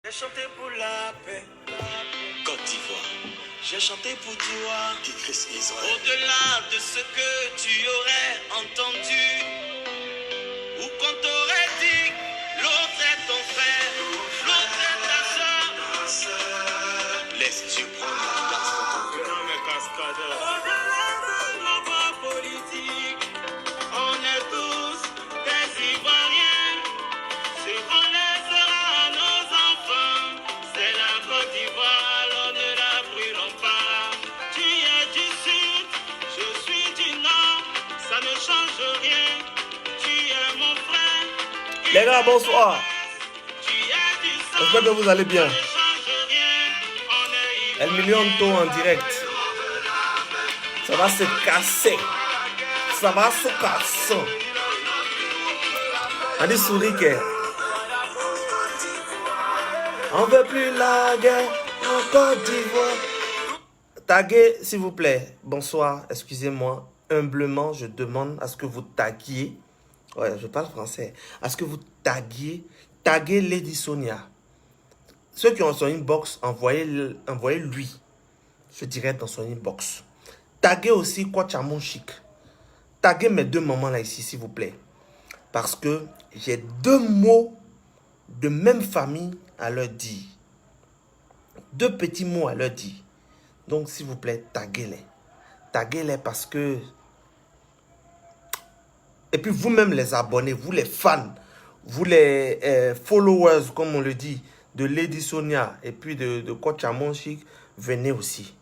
J'ai chanté pour la paix, Côte d'Ivoire. J'ai chanté pour toi, au-delà de ce que tu aurais entendu, ou qu'on t'aurait dit, l'autre est ton frère, l'autre est ta soeur. Laisse Dieu prendre la place dans ton cœur. Au-delà de la voie politique, on est tous des Ivoiriens. Ce qu'on laissera à nos enfants, c'est la Côte d'Ivoire, alors ne la brûlons pas. Tu es du sud, je suis du nord, ça ne change rien. Tu es mon frère. Les gars, bonsoir. Tu es du sang, J'espère que vous allez bien. ça ne change rien. On est El Millionto en direct. Ça va se casser. Ça va se casser. On dit souris que. On veut plus la guerre en Côte d'Ivoire. Taguez, s'il vous plaît. Bonsoir, excusez-moi. Humblement, je demande à ce que vous taguiez. Ouais, je parle français. À ce que vous taguiez. Taguez Lady Sonia. Ceux qui ont son inbox, envoyez-lui. Je dirais dans son inbox. Taguez aussi Kwachamon Chic. Taguez mes deux mamans là ici, s'il vous plaît. Parce que j'ai deux mots de même famille à leur dire. Deux petits mots à leur dire. Donc, s'il vous plaît, taguez-les. Taguez-les parce que... Et puis, vous-même les abonnés, vous les fans, vous les followers, comme on le dit, de Lady Sonia et puis de Kwachamon Chic, venez aussi.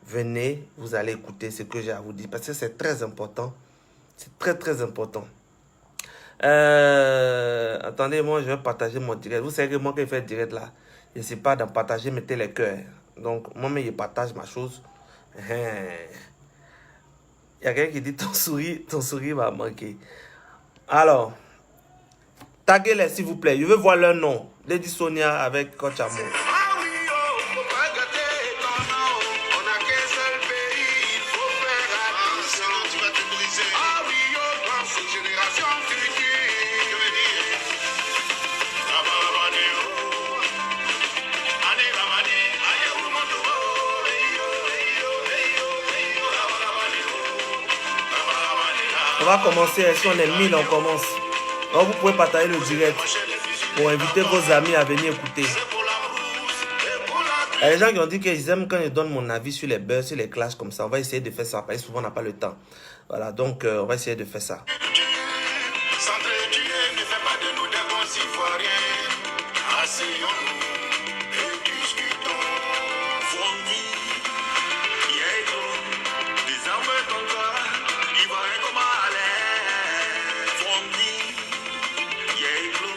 Venez, vous allez écouter ce que j'ai à vous dire. Parce que c'est très important. C'est très, très important. Attendez, moi, je vais partager mon direct. Vous savez que moi, quand je fais direct là, je ne sais pas d'en partager, mettez les cœurs. Donc, moi-même, je partage ma chose. Il y a quelqu'un qui dit ton sourire m'a manqué. Alors, taguez-les, s'il vous plaît. Je veux voir leur nom. Lady Sonia avec Coach Amour. Ah oui, oh, faut pas gâter ton nom. On n'a qu'un seul pays, il faut faire attention. Sinon tu vas te briser. Ah oui, oh, dans cette génération future. Je veux dire, On va commencer. Si on est 1000, on commence. Donc, vous pouvez partager le direct pour inviter vos amis à venir écouter. Il y a des gens qui ont dit qu'ils aiment quand je donne mon avis sur les buzz, sur les clashs comme ça. On va essayer de faire ça. Parce que souvent, on n'a pas le temps. Voilà, donc on va essayer de faire ça. s'entretuer ne fait pas de nous des bons Ivoiriens. Asseyons-nous et discutons. Fondi, Yégo, désarme ton corps, Ivoirien comment aller. Fondi, Yégo,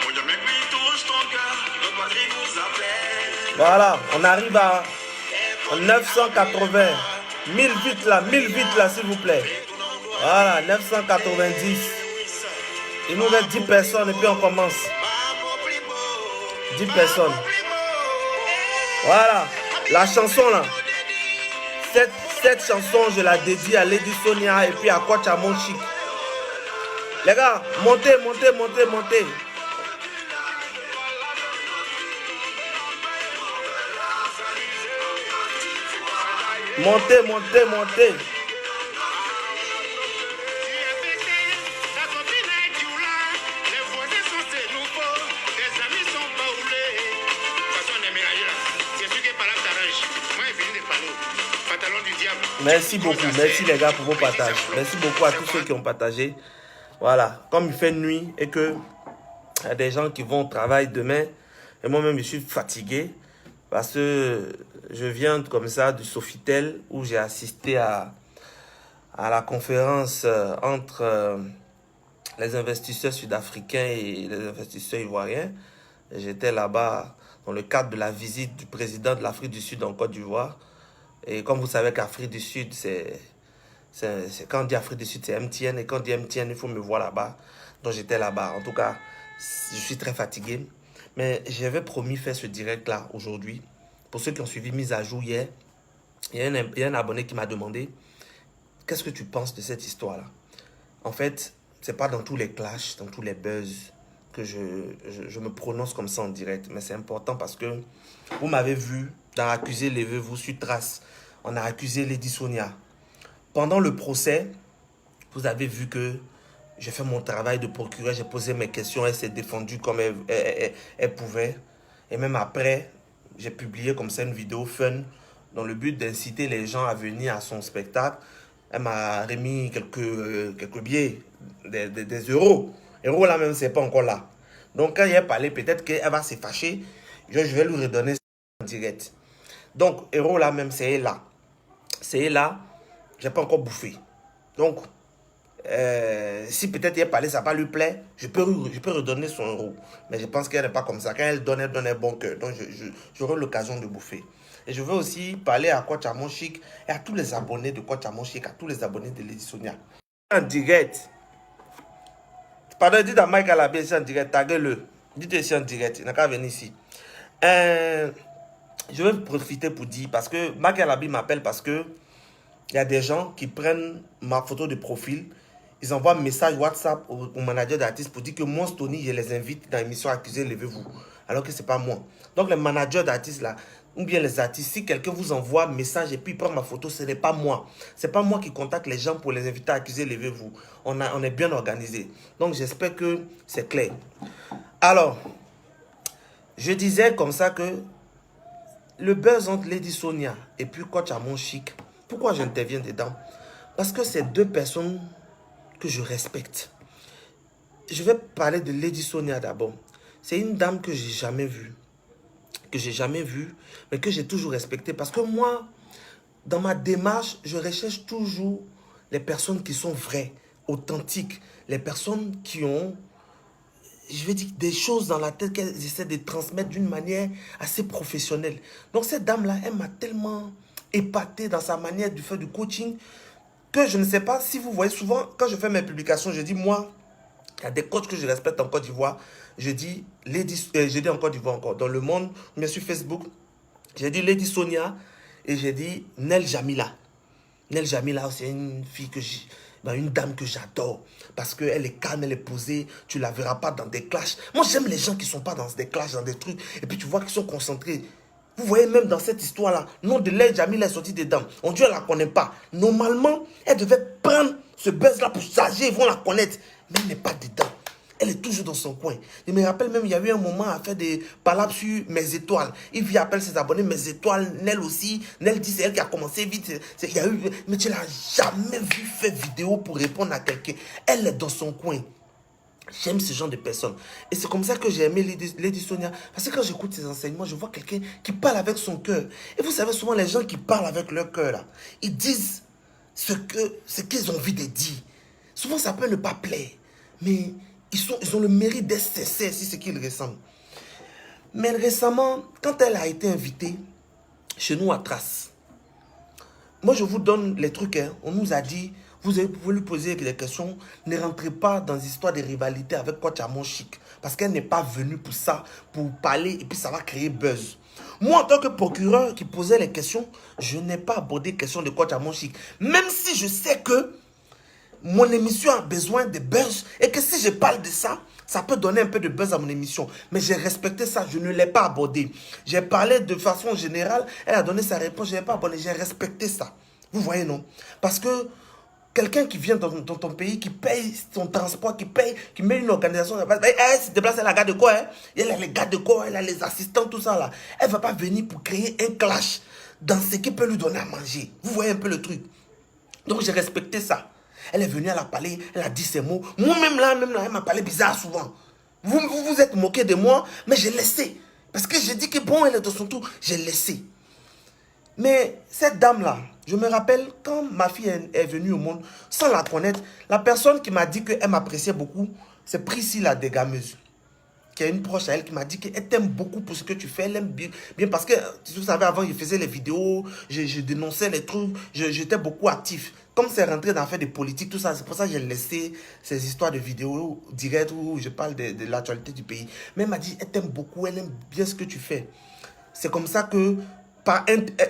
mon Dieu, mec, lui touche ton cœur, notre patrie nous appelle. Voilà, on arrive à 980. 1000 vite là, s'il vous plaît. Voilà, 990. Il nous reste 10 personnes et puis on commence. 10 personnes. Voilà, la chanson là. Cette chanson, je la dédie à Lady Sonia et puis à Kwachamon Chic. Les gars, montez. Montez. Merci beaucoup. Merci les gars pour vos partages. Merci beaucoup à tous ceux qui ont partagé. Voilà. Comme il fait nuit et que il y a des gens qui vont au travail demain. Et moi-même, je suis fatigué. Parce que je viens comme ça du Sofitel où j'ai assisté à la conférence entre les investisseurs sud-africains et les investisseurs ivoiriens. J'étais là-bas dans le cadre de la visite du président de l'Afrique du Sud en Côte d'Ivoire. Et comme vous savez qu'Afrique du Sud, quand on dit Afrique du Sud, c'est MTN. Et quand on dit MTN, il faut me voir là-bas. Donc j'étais là-bas. En tout cas, je suis très fatigué. Mais j'avais promis faire ce direct-là aujourd'hui. Pour ceux qui ont suivi mise à jour hier, il y a un abonné qui m'a demandé « Qu'est-ce que tu penses de cette histoire-là » En fait, ce n'est pas dans tous les clashs, dans tous les buzz que je me prononce comme ça en direct. Mais c'est important parce que vous m'avez vu dans Accusé, levez-vous sur Trace. On a accusé Lady Sonia. Pendant le procès, vous avez vu que j'ai fait mon travail de procureur, j'ai posé mes questions, elle s'est défendue comme elle pouvait. Et même après, j'ai publié comme ça une vidéo fun dans le but d'inciter les gens à venir à son spectacle. Elle m'a remis quelques billets, des euros. Euros là même, c'est pas encore là. Donc quand il a parlé, peut-être qu'elle va se fâcher. Je vais lui redonner en direct. Donc, euros là même, c'est là. C'est là, j'ai pas encore bouffé. Donc, si peut-être il a parlé, ça va pas lui plaire, je peux redonner son euro. Mais je pense qu'elle n'est pas comme ça. Quand elle donne un bon cœur. Donc, j'aurai l'occasion de bouffer. Et je veux aussi parler à Kwatchamon Chic et à tous les abonnés de Kwatchamon Chic, à tous les abonnés de Lady Sonia. En direct. Pardon, dites à Mike Alabé, c'est en direct, taguez-le. Dites c'est en direct, il n'a qu'à venir ici. Je vais profiter pour dire, parce que Mike Alabi m'appelle parce que il y a des gens qui prennent ma photo de profil, ils envoient un message WhatsApp au manager d'artistes pour dire que moi, Tony, je les invite dans l'émission Accusé, levez-vous. Alors que ce n'est pas moi. Donc les managers d'artistes là, ou bien les artistes, si quelqu'un vous envoie un message et puis il prend ma photo, ce n'est pas moi. Ce n'est pas moi qui contacte les gens pour les inviter à Accusé, levez-vous. On est bien organisé. Donc j'espère que c'est clair. Alors, je disais comme ça que le buzz entre Lady Sonia et puis Kwatchamon Chic, pourquoi j'interviens dedans? Parce que c'est deux personnes que je respecte. Je vais parler de Lady Sonia d'abord. C'est une dame que j'ai jamais vue. Mais que j'ai toujours respectée. Parce que moi, dans ma démarche, je recherche toujours les personnes qui sont vraies, authentiques. Les personnes qui ont, je vais dire, des choses dans la tête qu'elles essaient de transmettre d'une manière assez professionnelle. Donc cette dame-là, elle m'a tellement épaté dans sa manière de faire du coaching que je ne sais pas si vous voyez souvent, quand je fais mes publications, je dis, moi, il y a des coachs que je respecte en Côte d'Ivoire. Je dis en Côte d'Ivoire encore. Dans le monde, mais sur Facebook, j'ai dit Lady Sonia et j'ai dit Nel Jamila. Nel Jamila, c'est une fille une dame que j'adore. Parce qu'elle est calme, elle est posée. Tu ne la verras pas dans des clashs. Moi, j'aime les gens qui ne sont pas dans des clashs, dans des trucs. Et puis tu vois qu'ils sont concentrés. Vous voyez même dans cette histoire-là, le nom de Nel Jamila est sorti dedans. On dit, elle ne la connaît pas. Normalement, elle devait prendre ce buzz-là pour charger, ils vont la connaître. Mais elle n'est pas dedans. Elle est toujours dans son coin. Je me rappelle même, il y a eu un moment à faire des palabres sur Mes Étoiles. Il vient appeler ses abonnés Mes Étoiles, Nel aussi. Nel dit c'est elle qui a commencé vite. Il y a eu, mais tu ne l'as jamais vu faire vidéo pour répondre à quelqu'un. Elle est dans son coin. J'aime ce genre de personnes. Et c'est comme ça que j'ai aimé Lady Sonia. Parce que quand j'écoute ses enseignements, je vois quelqu'un qui parle avec son cœur. Et vous savez, souvent les gens qui parlent avec leur cœur, là, ils disent ce qu'ils ont envie de dire. Souvent, ça peut ne pas plaire. Mais ils ont le mérite d'être sincères si c'est ce qu'ils ressentent. Mais récemment, quand elle a été invitée chez nous à Trace, moi je vous donne les trucs. On nous a dit, vous pouvez lui poser des questions. Ne rentrez pas dans des histoires de rivalité avec Kwatchamon Chic. Parce qu'elle n'est pas venue pour ça, pour parler et puis ça va créer buzz. Moi, en tant que procureur qui posait les questions, je n'ai pas abordé les questions de Kwatchamon Chic. Même si je sais que mon émission a besoin de buzz et que si je parle de ça, ça peut donner un peu de buzz à mon émission. Mais j'ai respecté ça, je ne l'ai pas abordé. J'ai parlé de façon générale, elle a donné sa réponse, je n'ai pas abordé, j'ai respecté ça. Vous voyez, non? Parce que quelqu'un qui vient dans ton pays, qui paye son transport, qui met une organisation, elle se déplace, elle a garde de quoi, hein? Elle a les gardes de corps, elle a les assistants, tout ça là. Elle ne va pas venir pour créer un clash dans ce qui peut lui donner à manger. Vous voyez un peu le truc? Donc j'ai respecté ça. Elle est venue, elle a parlé, elle a dit ses mots. Moi-même là, elle m'a parlé bizarre souvent. Vous vous êtes moqué de moi, mais j'ai laissé. Parce que j'ai dit que bon, elle est dans son tour, j'ai laissé. Mais cette dame-là, je me rappelle quand ma fille est venue au monde, sans la connaître, la personne qui m'a dit qu'elle m'appréciait beaucoup, c'est Priscilla la dégameuse. Qui est une proche à elle qui m'a dit qu'elle t'aime beaucoup pour ce que tu fais, elle aime bien parce que, vous savez, avant, je faisais les vidéos, je dénonçais les trucs, j'étais beaucoup actif. Comme c'est rentré dans l'affaire de politique, tout ça, c'est pour ça que j'ai laissé ces histoires de vidéos directes où je parle de l'actualité du pays. Mais elle m'a dit, elle t'aime beaucoup, elle aime bien ce que tu fais. C'est comme ça que,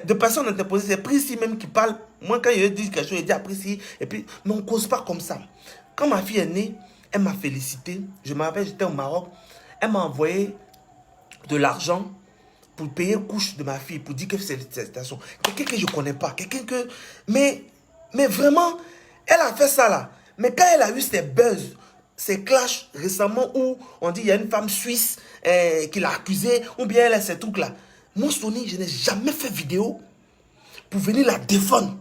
de personnes interposées, c'est Priscilla même qui parle. Moi, quand je dis quelque chose, je dis à Priscilla, et puis, mais on ne cause pas comme ça. Quand ma fille est née, Elle m'a félicité. Je me rappelle, j'étais au Maroc. Elle m'a envoyé de l'argent pour payer couche de ma fille, pour dire que c'est félicitations. Quelqu'un que je ne connais pas. Quelqu'un que... Mais vraiment, elle a fait ça là. Mais quand elle a eu ses buzz, ces clashs récemment où on dit il y a une femme suisse qui l'a accusée, ou bien elle a ces trucs là. Moi, Sony, je n'ai jamais fait vidéo pour venir la défendre.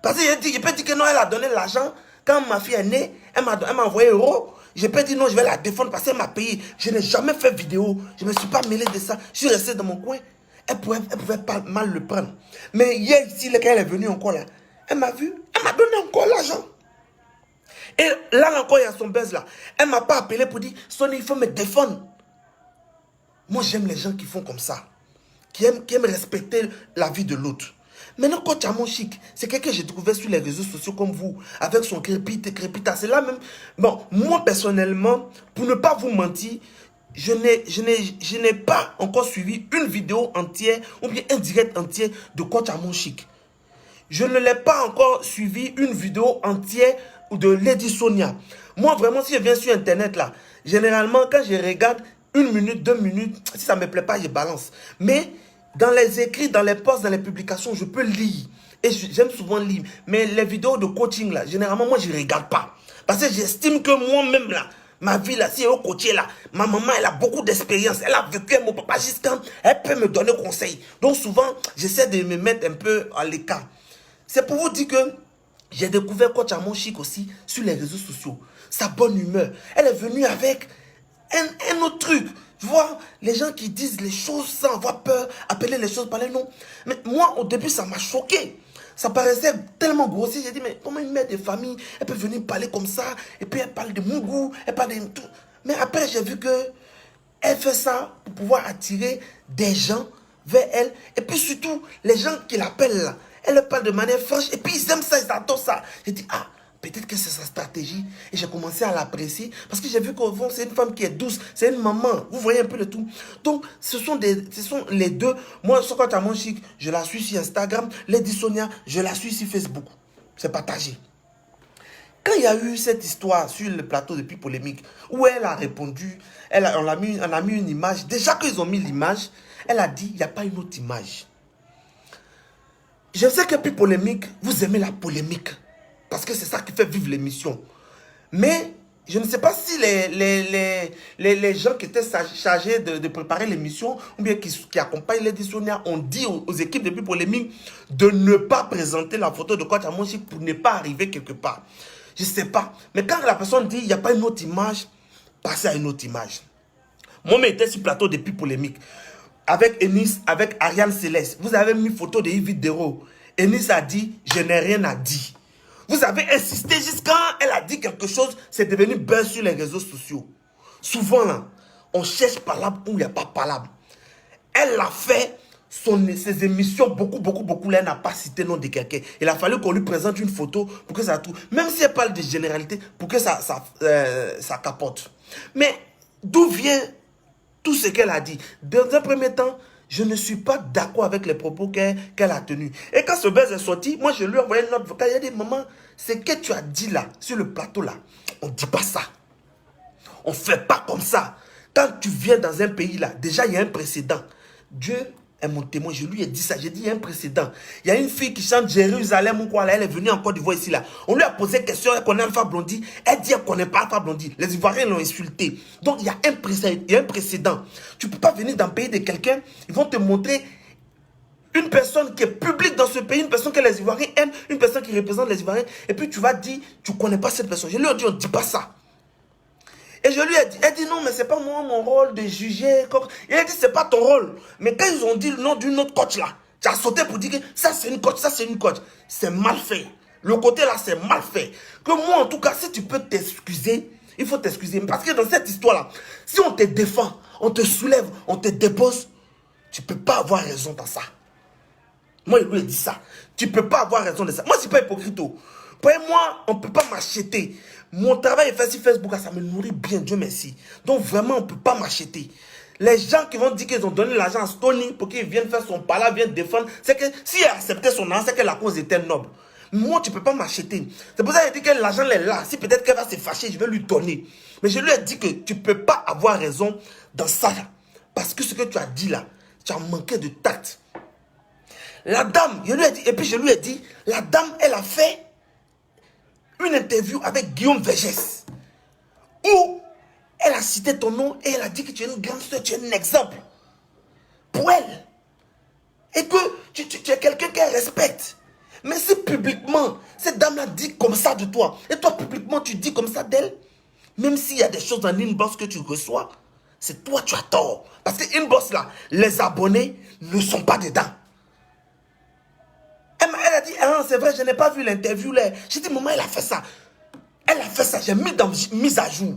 Parce que je peux dire que non, elle a donné l'argent. Quand ma fille est née, elle m'a envoyé €. Je peux dire non, je vais la défendre parce qu'elle m'a payé. Je n'ai jamais fait vidéo. Je ne me suis pas mêlé de ça. Je suis resté dans mon coin. Elle pouvait pas mal le prendre. Mais hier, ici, quand elle est venue encore là, elle m'a vu. Elle m'a donné encore l'argent. Et là encore, il y a son buzz là. Elle ne m'a pas appelé pour dire, Sony, il faut me défendre. Moi, j'aime les gens qui font comme ça. Qui aiment respecter la vie de l'autre. Maintenant, Coach Amon Chic, c'est quelqu'un que j'ai trouvé sur les réseaux sociaux comme vous, avec son crépita. C'est là même. Bon, moi personnellement, pour ne pas vous mentir, je n'ai pas encore suivi une vidéo entière ou bien un direct entier de Coach Amon Chic. Je ne l'ai pas encore suivi une vidéo entière de Lady Sonia. Moi, vraiment, si je viens sur Internet là, généralement, quand je regarde 1 minute, 2 minutes, si ça ne me plaît pas, je balance. Mais dans les écrits, dans les posts, dans les publications, je peux lire. Et j'aime souvent lire. Mais les vidéos de coaching, là, généralement, moi, je ne regarde pas. Parce que j'estime que moi-même, là, ma vie, là, si elle est coachée, là, ma maman, elle a beaucoup d'expérience. Elle a vécu avec mon papa jusqu'à... Elle peut me donner conseil. Donc, souvent, j'essaie de me mettre un peu à l'écart. C'est pour vous dire que j'ai découvert Coach Amon Chic aussi sur les réseaux sociaux. Sa bonne humeur. Elle est venue avec un autre truc. Tu vois, les gens qui disent les choses sans avoir peur, appeler les choses par les noms. Mais moi, au début, ça m'a choqué. Ça paraissait tellement grossier. J'ai dit, mais comment une mère de famille, elle peut venir parler comme ça, et puis elle parle de Mougou, elle parle de tout. Mais après, j'ai vu que elle fait ça pour pouvoir attirer des gens vers elle. Et puis surtout, les gens qui l'appellent là, elle leur parle de manière franche, et puis ils aiment ça, ils adorent ça. J'ai dit, ah, peut-être que c'est sa stratégie. Et j'ai commencé à l'apprécier. Parce que j'ai vu qu'au fond, c'est une femme qui est douce. C'est une maman. Vous voyez un peu le tout. Donc, ce sont les deux. Moi, Coach Amon Chic, je la suis sur Instagram. Lady Sonia, je la suis sur Facebook. C'est partagé. Quand il y a eu cette histoire sur le plateau de Pi Polémique, où elle a répondu, on a mis une image. Déjà qu'ils ont mis l'image, elle a dit, il n'y a pas une autre image. Je sais que Pi Polémique, vous aimez la polémique. Parce que c'est ça qui fait vivre l'émission. Mais je ne sais pas si les gens qui étaient chargés de préparer l'émission ou bien qui accompagnent Lady Sonia ont dit aux équipes de Pi Polémique de ne pas présenter la photo de Coach Amon Chic pour ne pas arriver quelque part. Je ne sais pas. Mais quand la personne dit il n'y a pas une autre image, passez à une autre image. Moi, j'étais sur le plateau de Pi Polémique avec Eunice, avec Ariane Céleste. Vous avez mis photo de Yves Dero. Eunice a dit je n'ai rien à dire. Vous avez insisté jusqu'à elle a dit quelque chose, c'est devenu buzz sur les réseaux sociaux. Souvent, là, on cherche palabre où il n'y a pas palabre. Elle a fait ses émissions beaucoup. Là, elle n'a pas cité le nom de quelqu'un. Il a fallu qu'on lui présente une photo pour que ça trouve. Même si elle parle de généralité, pour que ça capote. Mais d'où vient tout ce qu'elle a dit? Dans un premier temps, je ne suis pas d'accord avec les propos qu'elle a tenus. Et quand ce buzz est sorti, moi je lui ai envoyé une note vocale. Il a dit, maman, ce que tu as dit là, sur le plateau là, on ne dit pas ça. On ne fait pas comme ça. Quand tu viens dans un pays là, déjà il y a un précédent. Dieu est mon témoin, je lui ai dit ça. J'ai dit il y a un précédent. Il y a une fille qui chante Jérusalem ou quoi là, elle est venue en Côte d'Ivoire ici là. On lui a posé question, elle connaît Alpha Blondy. Elle dit elle ne connaît pas Alpha Blondy. Les Ivoiriens l'ont insulté. Donc il y a un précédent. Tu ne peux pas venir dans le pays de quelqu'un, ils vont te montrer une personne qui est publique dans ce pays, une personne que les Ivoiriens aiment, une personne qui représente les Ivoiriens, et puis tu vas dire, tu ne connais pas cette personne. Je lui ai dit, on ne dit pas ça. Et je lui ai dit, elle dit non, mais c'est pas moi mon rôle de juger. Il a dit, c'est pas ton rôle. Mais quand ils ont dit le nom d'une autre coach là, tu as sauté pour dire que ça c'est une coach, ça c'est une coach. C'est mal fait. Le côté là, c'est mal fait. Que moi, en tout cas, si tu peux t'excuser, il faut t'excuser. Parce que dans cette histoire là, si on te défend, on te soulève, on te dépose, tu ne peux pas avoir raison dans ça. Moi, il lui a dit ça. Tu ne peux pas avoir raison de ça. Moi, je ne suis pas hypocrite. Pour moi, on ne peut pas m'acheter. Mon travail est fait sur Facebook, ça me nourrit bien, Dieu merci. Donc vraiment, on ne peut pas m'acheter. Les gens qui vont dire qu'ils ont donné l'argent à Stoney pour qu'il vienne faire son pala, vienne défendre, c'est que s'il a accepté son argent, c'est que la cause était noble. Moi, tu ne peux pas m'acheter. C'est pour ça que j'ai dit que l'argent est là. Si peut-être qu'elle va se fâcher, je vais lui donner. Mais je lui ai dit que tu ne peux pas avoir raison dans ça. Là. Parce que ce que tu as dit là, tu as manqué de tact. La dame, je lui ai dit, et puis je lui ai dit, la dame, elle a fait une interview avec Guillaume Vergès. Où elle a cité ton nom et elle a dit que tu es une grande soeur, tu es un exemple. Pour elle. Et que tu es quelqu'un qu'elle respecte. Mais si publiquement, cette dame-là dit comme ça de toi, et toi publiquement tu dis comme ça d'elle, même s'il y a des choses en inbox que tu reçois, c'est toi tu as tort. Parce que inbox là, les abonnés ne sont pas dedans. Elle a dit, ah, c'est vrai, je n'ai pas vu l'interview là. J'ai dit, maman, elle a fait ça. Elle a fait ça, j'ai mis dans mise à jour.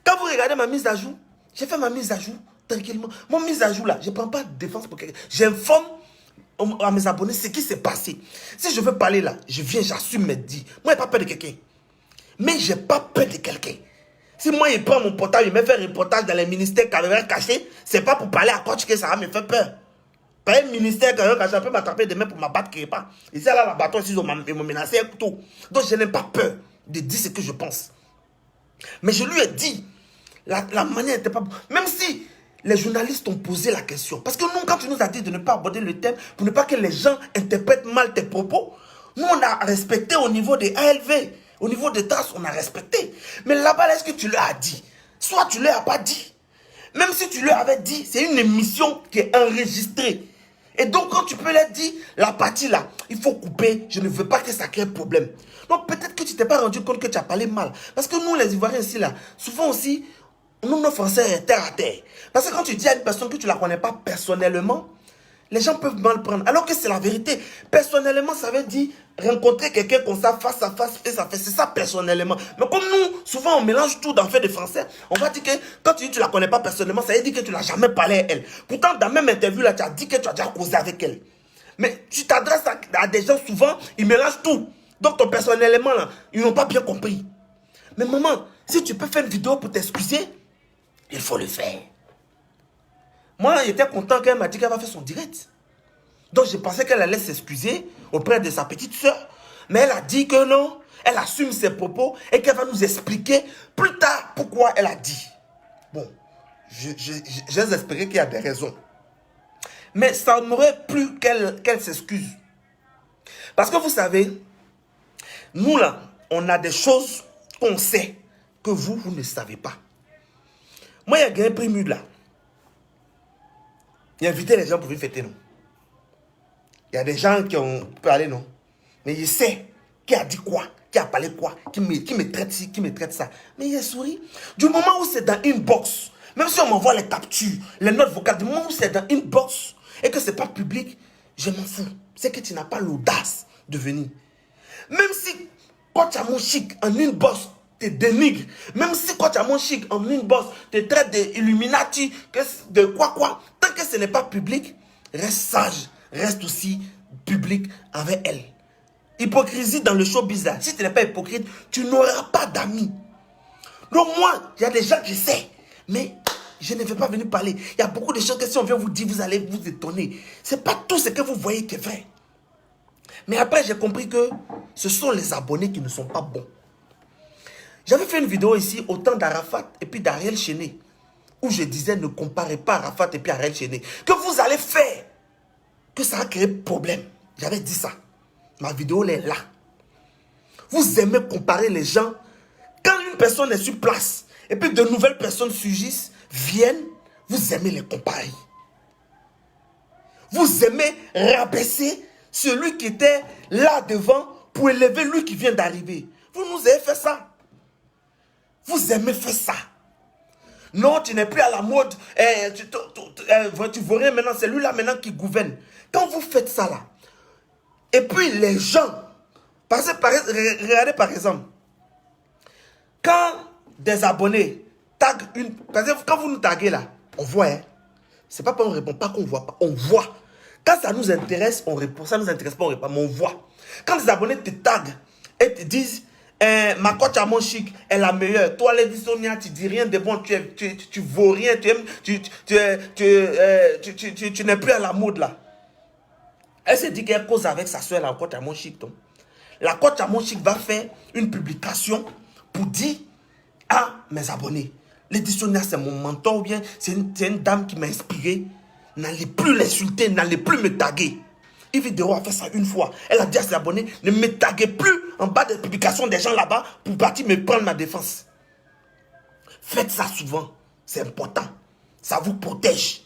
Quand vous regardez ma mise à jour, j'ai fait ma mise à jour tranquillement. Mon mise à jour là, je ne prends pas de défense pour quelqu'un. J'informe à mes abonnés ce qui s'est passé. Si je veux parler là, je viens, j'assume mes dits. Moi, je n'ai pas peur de quelqu'un. Mais je n'ai pas peur de quelqu'un. Si moi, il prend mon portable, il me fait un reportage dans les ministères caméra cachée, ce n'est pas pour parler à coach que ça va me faire peur. Pas un ministère caméra cachée, on peut m'attraper demain pour m'abattre quelque part. Ici, là, la bâton, ils m'ont menacé un couteau. Donc, je n'ai pas peur de dire ce que je pense. Mais je lui ai dit, la manière n'était pas bonne. Même si les journalistes ont posé la question. Parce que nous, quand tu nous as dit de ne pas aborder le thème, pour ne pas que les gens interprètent mal tes propos, nous, on a respecté au niveau des ALV, au niveau des TAS, on a respecté. Mais là-bas, est-ce que tu leur as dit? Soit tu leur as pas dit. Même si tu leur avais dit, c'est une émission qui est enregistrée. Et donc, quand tu peux leur dire, la partie là, il faut couper, je ne veux pas que ça crée problème. Donc, peut-être que tu t'es pas rendu compte que tu as parlé mal. Parce que nous, les Ivoiriens ici, là, souvent aussi, nous, nos Français, terre à terre. Parce que quand tu dis à une personne que tu ne la connais pas personnellement, les gens peuvent mal prendre. Alors que c'est la vérité. Personnellement, ça veut dire rencontrer quelqu'un comme ça, face à face, face à face. C'est ça, personnellement. Mais comme nous, souvent, on mélange tout dans fait de français. On va dire que quand tu dis que tu ne la connais pas personnellement, ça veut dire que tu ne l'as jamais parlé à elle. Pourtant, dans la même interview, là, tu as dit que tu as déjà causé avec elle. Mais tu t'adresses à des gens, souvent, ils mélangent tout. Donc, ton personnellement, là, ils n'ont pas bien compris. Mais maman, si tu peux faire une vidéo pour t'excuser, il faut le faire. Moi, j'étais content qu'elle m'a dit qu'elle va faire son direct. Donc, je pensais qu'elle allait s'excuser auprès de sa petite soeur. Mais elle a dit que non, elle assume ses propos et qu'elle va nous expliquer plus tard pourquoi elle a dit. Bon, j'ai espéré qu'il y a des raisons. Mais ça m'aurait plu qu'elle s'excuse. Parce que vous savez, nous là, on a des choses qu'on sait que vous ne savez pas. Moi, il y a gagné un prix Mud là. Il a invité les gens pour venir fêter, non. Il y a des gens qui ont parlé, non. Mais je sais qui a dit quoi, qui a parlé quoi, qui me traite ci, qui me traite ça. Mais il a souri. Du moment où c'est dans inbox, même si on m'envoie les captures, les notes vocales, du moment où c'est dans inbox et que c'est pas public, je m'en fous. C'est que tu n'as pas l'audace de venir. Même si quand tu as mon chic en inbox, te dénigre. Même si quand tu as mon chic en inbox, te traite d'illuminati, de quoi. Tant que ce n'est pas public, reste sage. Reste aussi public avec elle. Hypocrisie dans le showbiz là. Si tu n'es pas hypocrite, tu n'auras pas d'amis. Donc moi, il y a des gens que je sais, mais je ne vais pas venir parler. Il y a beaucoup de choses que si on vient vous dire, vous allez vous étonner. Ce n'est pas tout ce que vous voyez qui est vrai. Mais après, j'ai compris que ce sont les abonnés qui ne sont pas bons. J'avais fait une vidéo ici au temps d'Arafat et puis d'Ariel Chéné, où je disais ne comparez pas Arafat et puis Ariel Chéné. Que vous allez faire, que ça a créé problème. J'avais dit ça. Ma vidéo elle est là. Vous aimez comparer les gens. Quand une personne est sur place et puis de nouvelles personnes surgissent, viennent, vous aimez les comparer. Vous aimez rabaisser celui qui était là devant pour élever lui qui vient d'arriver. Vous nous avez fait ça. Vous aimez faire ça. Non, tu n'es plus à la mode. Tu vois rien maintenant. C'est lui là maintenant qui gouverne. Quand vous faites ça là, et puis les gens, regardez par exemple, quand des abonnés taguent une... Par exemple, quand vous nous taguez là, on voit, hein. C'est pas qu'on répond, pas qu'on voit pas. On voit. Quand ça nous intéresse, on répond. Ça nous intéresse pas, on répond, mais on voit. Quand des abonnés te taguent et te disent... ma coach à mon chic est la meilleure. Toi, Lady Sonia, tu dis rien de bon. Tu vaux rien. Tu n'es plus à la mode là. Elle s'est dit qu'elle cause avec sa soeur, la coach à mon chic. Donc. la coach à mon chic va faire une publication pour dire à mes abonnés, l'éditionnaire c'est mon mentor ou bien c'est une dame qui m'a inspiré. N'allez plus l'insulter, n'allez plus me taguer. Yves Dero a fait ça une fois. Elle a dit à ses abonnés, ne me taguez plus en bas des publications des gens là-bas pour partir me prendre ma défense. Faites ça souvent, c'est important. Ça vous protège.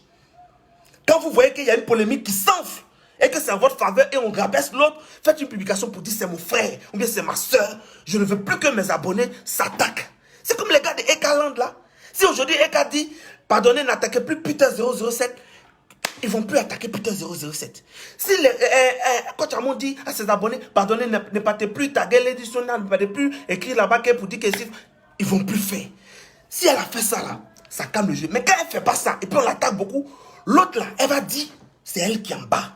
Quand vous voyez qu'il y a une polémique qui s'enfle et que c'est en votre faveur et on rabaisse l'autre, faites une publication pour dire c'est mon frère ou bien c'est ma soeur. Je ne veux plus que mes abonnés s'attaquent. C'est comme les gars de Ekaland là. Si aujourd'hui Eka dit, pardonnez, n'attaquez plus Peter 007, ils ne vont plus attaquer Peter 007. Si Coach Amon dit à ses abonnés, pardonnez, ne partez plus taguer l'éditionnaire, ne partez plus écrire là-bas pour dire qu'ils ne vont plus faire. Si elle a fait ça là, ça calme le jeu. Mais quand elle ne fait pas ça, et puis on l'attaque beaucoup, l'autre là, elle va dire, c'est elle qui est en bas.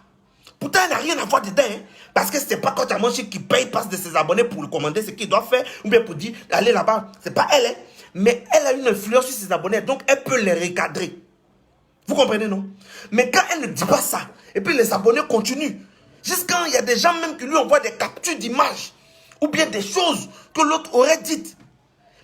Pourtant, elle n'a rien à voir dedans, hein, parce que ce n'est pas Coach Amon qui paye passe de ses abonnés pour lui commander ce qu'il doit faire, ou bien pour dire, allez là-bas. Ce n'est pas elle, hein, mais elle a une influence sur ses abonnés, donc elle peut les recadrer. Vous comprenez, non? Mais quand elle ne dit pas ça, et puis les abonnés continuent, jusqu'à il y a des gens même qui lui envoient des captures d'images, ou bien des choses que l'autre aurait dites.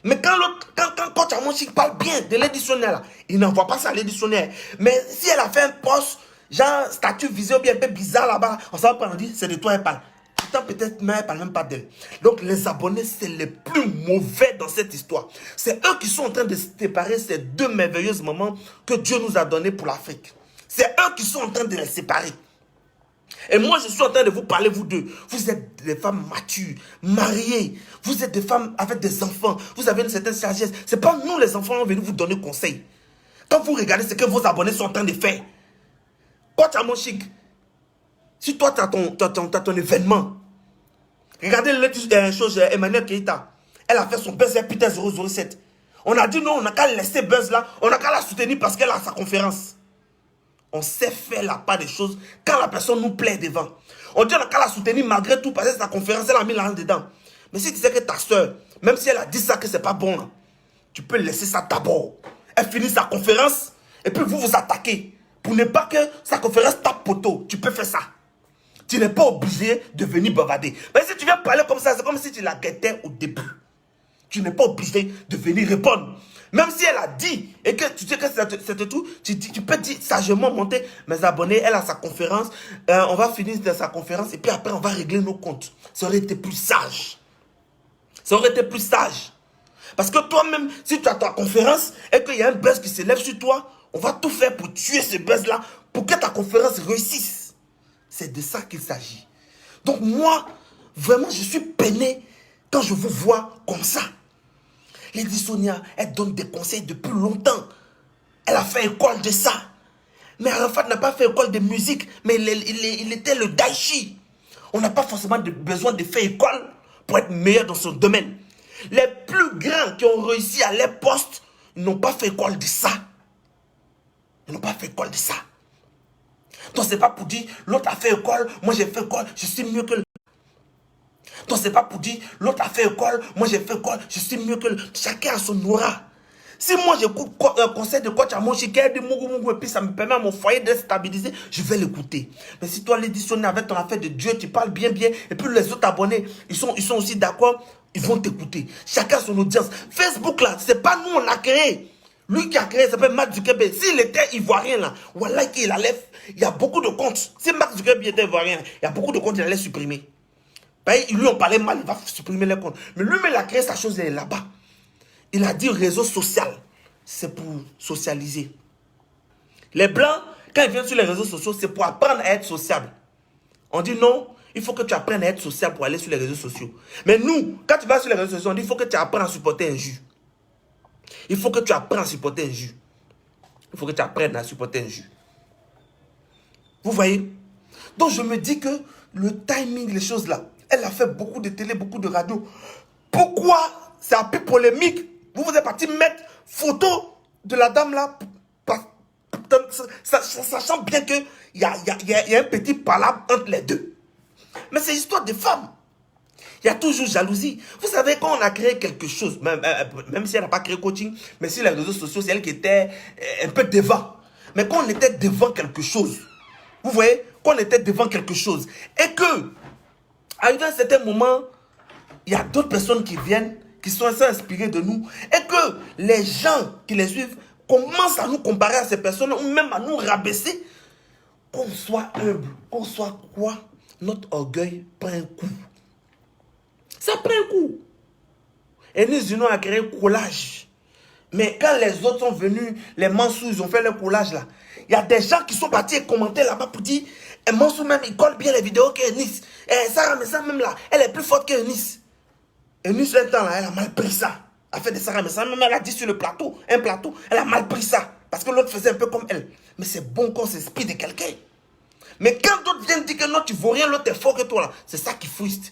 Mais quand Coach Amon Chic parle bien de l'éditionnaire, il n'envoie pas ça à l'éditionnaire. Mais si elle a fait un post, genre statut visé ou bien un peu bizarre là-bas, on s'en va prendre, on dit, c'est de toi elle parle. Pourtant, peut-être même elle parle même pas d'elle. Donc les abonnés, c'est les plus mauvais dans cette histoire. C'est eux qui sont en train de séparer ces deux merveilleuses moments que Dieu nous a donnés pour l'Afrique. C'est eux qui sont en train de les séparer. Et moi, je suis en train de vous parler, vous deux. Vous êtes des femmes matures, mariées. Vous êtes des femmes avec des enfants. Vous avez une certaine sagesse. Ce n'est pas nous, les enfants, qui venons vous donner conseil. Quand vous regardez ce que vos abonnés sont en train de faire, Coach Amon Chic, si toi, tu as ton événement, regardez Emmanuel Keïta. Elle a fait son buzz Peter 007. On a dit non, on n'a qu'à laisser buzz là. On n'a qu'à la soutenir parce qu'elle a sa conférence. On sait faire la part des choses quand la personne nous plaît devant. On dit on n'a qu'à la soutenir malgré tout parce que sa conférence, elle a mis la main dedans. Mais si tu sais que ta soeur, même si elle a dit ça que c'est pas bon, là, tu peux laisser ça d'abord. Elle finit sa conférence et puis vous vous attaquez. Pour ne pas que sa conférence tape poteau, tu peux faire ça. Tu n'es pas obligé de venir bavarder. Mais si tu viens parler comme ça, c'est comme si tu la guettais au début. Tu n'es pas obligé de venir répondre. Même si elle a dit, et que tu sais que c'était tout, tu peux dire sagement monter mes abonnés, elle a sa conférence, on va finir sa conférence, et puis après on va régler nos comptes. Ça aurait été plus sage. Ça aurait été plus sage. Parce que toi-même, si tu as ta conférence, et qu'il y a un buzz qui s'élève sur toi, on va tout faire pour tuer ce buzz-là, pour que ta conférence réussisse. C'est de ça qu'il s'agit. Donc moi, vraiment, je suis peiné quand je vous vois comme ça. Lady Sonia, elle donne des conseils depuis longtemps. Elle a fait école de ça. Mais Arafat n'a pas fait école de musique, mais il était le Daichi. On n'a pas forcément besoin de faire école pour être meilleur dans son domaine. Les plus grands qui ont réussi à leur poste, ils n'ont pas fait école de ça. Ils n'ont pas fait école de ça. Donc c'est pas pour dire, l'autre a fait école, moi j'ai fait école, je suis mieux que lui. Donc c'est pas pour dire, l'autre a fait école, moi j'ai fait école, je suis mieux que lui. Chacun a son aura. Si moi j'écoute un conseil de Coach Amon Chic, de Mougou, et puis ça me permet à mon foyer d'être stabilisé, je vais l'écouter. Mais si toi l'éditionnaire avec ton affaire de Dieu, tu parles bien, et puis les autres abonnés, ils sont aussi d'accord, ils vont t'écouter. Chacun son audience. Facebook là, c'est pas nous on l'a créé. Lui qui a créé, ça s'appelle Mark Zuckerberg. S'il était ivoirien là, voilà qu'il allait, il y a beaucoup de comptes. Si Mark Zuckerberg était ivoirien, il y a beaucoup de comptes qu'il allait supprimer. Ils lui ont parlé mal, il va supprimer les comptes. Mais lui, il a créé sa chose, il est là-bas. Il a dit réseau social. C'est pour socialiser. Les blancs, quand ils viennent sur les réseaux sociaux, c'est pour apprendre à être sociable. On dit non, il faut que tu apprennes à être social pour aller sur les réseaux sociaux. Mais nous, quand tu vas sur les réseaux sociaux, on dit il faut que tu apprennes à supporter un jus. Il faut que tu apprennes à supporter un jus. Il faut que tu apprennes à supporter un jus. Vous voyez? Donc je me dis que le timing, les choses là, elle a fait beaucoup de télé, beaucoup de radio. Pourquoi c'est un peu polémique? Vous êtes parti mettre photo de la dame là, sachant bien qu'il y a un petit palabre entre les deux. Mais c'est l'histoire des femmes. Il y a toujours jalousie. Vous savez, quand on a créé quelque chose, même si elle n'a pas créé coaching, mais si les réseaux sociaux, c'est elle qui était un peu devant. Mais quand on était devant quelque chose, vous voyez, quand on était devant quelque chose, et que arrivé à un certain moment, il y a d'autres personnes qui viennent, qui sont assez inspirées de nous, et que les gens qui les suivent commencent à nous comparer à ces personnes, ou même à nous rabaisser, qu'on soit humble, qu'on soit quoi, notre orgueil prend un coup. Ça prend un coup. Et nous a créé un collage. Mais quand les autres sont venus, les Mansour, ils ont fait le collage là. Il y a des gens qui sont partis et commenter là-bas pour dire Mansour même, il colle bien les vidéos qu'Eunice. Sarah Messa même là, elle est plus forte qu'Eunice. Eunice, un temps là, elle a mal pris ça. Elle a fait de Sarah Messa, même elle a dit sur le plateau, un plateau, elle a mal pris ça. Parce que l'autre faisait un peu comme elle. Mais c'est bon qu'on s'inspire de quelqu'un. Mais quand d'autres viennent dire que non, tu ne vaux rien, l'autre est fort que toi là, c'est ça qui frustre.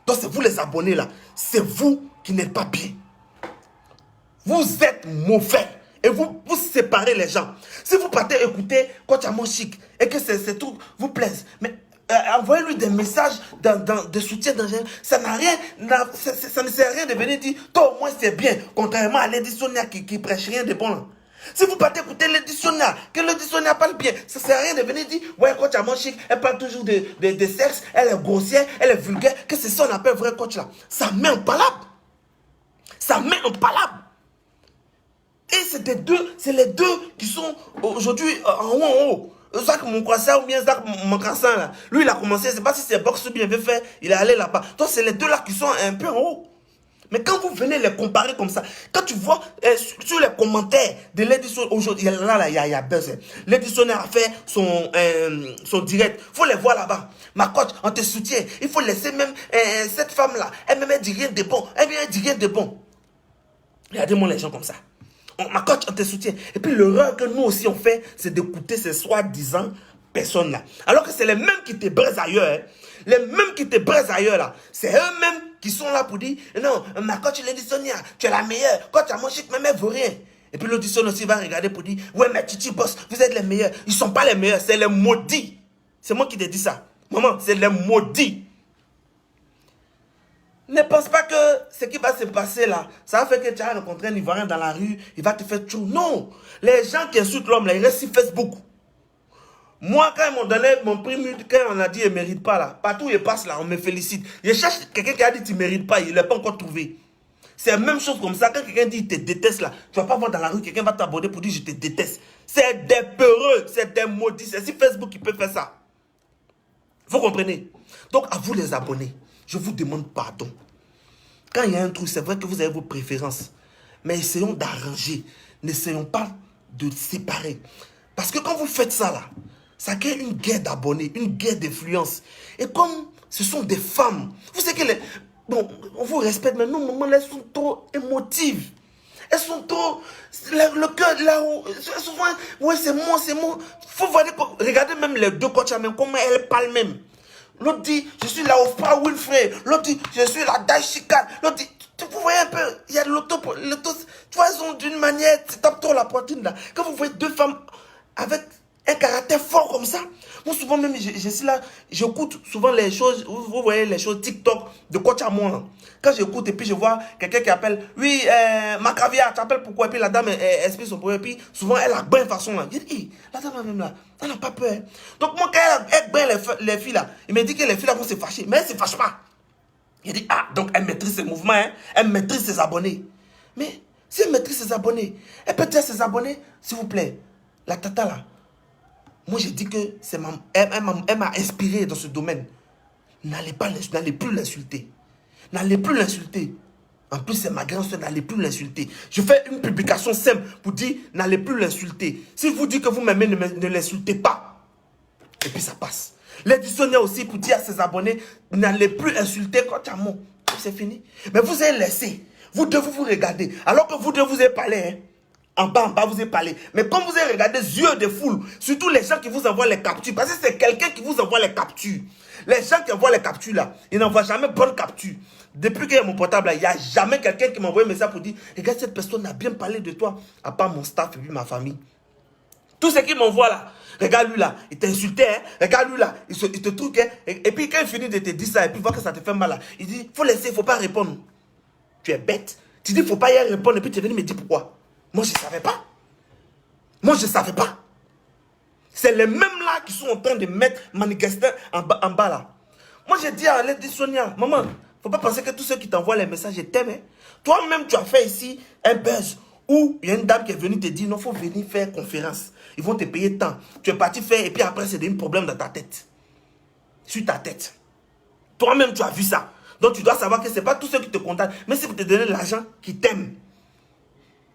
Donc c'est vous les abonnés là, c'est vous qui n'êtes pas bien. Vous êtes mauvais et vous séparez les gens. Si vous partez écouter Coach Amo Chic et que ces trucs vous plaisent, mais envoyez-lui des messages de soutien, ça n'a rien, ça ne sert à rien de venir dire toi au moins c'est bien, contrairement à Lady Sonia qui prêche rien de bon là. Si vous partez écouter Lady Sonia, que Lady Sonia parle bien, ça ne sert à rien de venir dire ouais, Coach Amo Chic, elle parle toujours de sexe, elle est grossière, elle est vulgaire, que c'est ça qu'on appelle vrai coach là. Ça met en palabre. Ça met en palabre. Et c'est les deux qui sont aujourd'hui en haut. Zach Monkwassa ou bien Zach Moncassin là. Lui il a commencé, je ne sais pas si c'est boxe ou bien veut faire, il est allé là-bas. Donc c'est les deux là qui sont un peu en haut. Mais quand vous venez les comparer comme ça, quand tu vois sur les commentaires de l'édition aujourd'hui, là, il y a buzz. L'édition a fait son direct. Il faut les voir là-bas. Ma coach, on te soutient. Il faut laisser même cette femme-là. Elle dit rien de bon. Elle dit rien de bon. Regardez-moi les gens comme ça. Ma coach, on te soutient. Et puis l'erreur que nous aussi on fait, c'est d'écouter ces soi-disant personnes-là. Alors que c'est les mêmes qui te braisent ailleurs. Hein. Les mêmes qui te braisent ailleurs là. C'est eux-mêmes qui sont là pour dire non, ma coach Lady Sonia, tu es la meilleure. Coach Amo Chic, même elle vaut rien. Et puis l'audition aussi va regarder pour dire ouais, mais Titi Boss, vous êtes les meilleurs. Ils ne sont pas les meilleurs, c'est les maudits. C'est moi qui te dis ça. Maman, c'est les maudits. Ne pense pas que ce qui va se passer là, ça va faire que tu vas rencontrer un Ivoirien dans la rue, il va te faire tout. Non, les gens qui insultent l'homme là, ils restent sur Facebook. Moi, quand ils m'ont donné mon prix, quand on a dit il ne mérite pas là, partout où il passe là, on me félicite. Je cherche quelqu'un qui a dit tu ne mérites pas, il ne l'a pas encore trouvé. C'est la même chose comme ça, quand quelqu'un dit il te déteste là, tu ne vas pas voir dans la rue, quelqu'un va t'aborder pour dire je te déteste. C'est des peureux, c'est des maudits, c'est sur Facebook qui peut faire ça. Vous comprenez? Donc à vous les abonnés, je vous demande pardon. Quand il y a un truc, c'est vrai que vous avez vos préférences. Mais essayons d'arranger. N'essayons pas de séparer. Parce que quand vous faites ça là, ça crée une guerre d'abonnés, une guerre d'influence. Et comme ce sont des femmes, vous savez que bon, on vous respecte, mais nos mamans, elles sont trop émotives. Elles sont trop... Le cœur, là où... Souvent, ouais, c'est moi, c'est moi. Faut voir, regardez même les deux coachs, même comment elles parlent même. L'autre dit, je suis la Oprah Winfrey. L'autre dit, je suis la Daishikan. L'autre dit, vous voyez un peu, il y a l'auto, tu vois, elles ont d'une manière, tu tapes trop la poitrine là. Quand vous voyez deux femmes avec un caractère fort comme ça, moi souvent même, je suis là, j'écoute souvent les choses, vous voyez les choses TikTok de Coach Amo là. Quand j'écoute et puis je vois quelqu'un qui appelle, oui, Macavia, tu appelles pourquoi? Et puis la dame explique son problème, et puis souvent elle a bonne façon là. Je dis, la dame même là, elle n'a pas peur. Donc moi quand elle bain les filles là, il me dit que les filles là vont se fâcher, mais elles ne se fâchent pas. Il dit, ah, donc elle maîtrise ses mouvements, hein? Elle maîtrise ses abonnés. Mais si elle maîtrise ses abonnés, elle peut dire à ses abonnés, s'il vous plaît, la tata là, moi j'ai dit que elle m'a inspiré dans ce domaine. N'allez plus l'insulter. N'allez plus l'insulter. En plus, c'est ma grande soeur, n'allez plus l'insulter. Je fais une publication simple pour dire, n'allez plus l'insulter. Si vous dites que vous m'aimez, ne l'insultez pas. Et puis ça passe. L'éditionnaire aussi pour dire à ses abonnés, n'allez plus insulter Coach Amo. C'est fini. Mais vous avez laissé. Vous devez vous regarder. Alors que vous devez vous parler. Hein. En bas, vous avez parlé. Mais comme vous avez regardé yeux de foule, surtout les gens qui vous envoient les captures, parce que c'est quelqu'un qui vous envoie les captures. Les gens qui envoient les captures là, ils n'envoient jamais bonne capture. Depuis qu'il y a mon portable là, il n'y a jamais quelqu'un qui m'envoie un message pour dire, regarde, cette personne a bien parlé de toi, à part mon staff et puis ma famille. Tout ce qui m'envoie là, regarde lui là, il t'a insulté, hein? Regarde lui là, il te truque, hein? Et puis quand il finit de te dire ça, et puis il voit que ça te fait mal là, il dit, faut laisser, il ne faut pas répondre. Tu es bête. Tu dis, il ne faut pas y répondre, et puis tu es venu me dire pourquoi. Moi, je ne savais pas. Moi, je ne savais pas. C'est les mêmes là qui sont en train de mettre manifester en bas là. Moi, j'ai dit à Lady Sonia, maman, faut pas penser que tous ceux qui t'envoient les messages, ils t'aiment. Hein. Toi-même, tu as fait ici un buzz où il y a une dame qui est venue te dire, non, faut venir faire conférence. Ils vont te payer tant. Tu es parti faire et puis après, c'est un problème dans ta tête. Sur ta tête. Toi-même, tu as vu ça. Donc, tu dois savoir que ce n'est pas tous ceux qui te contactent, mais c'est pour te donner l'argent qui t'aiment.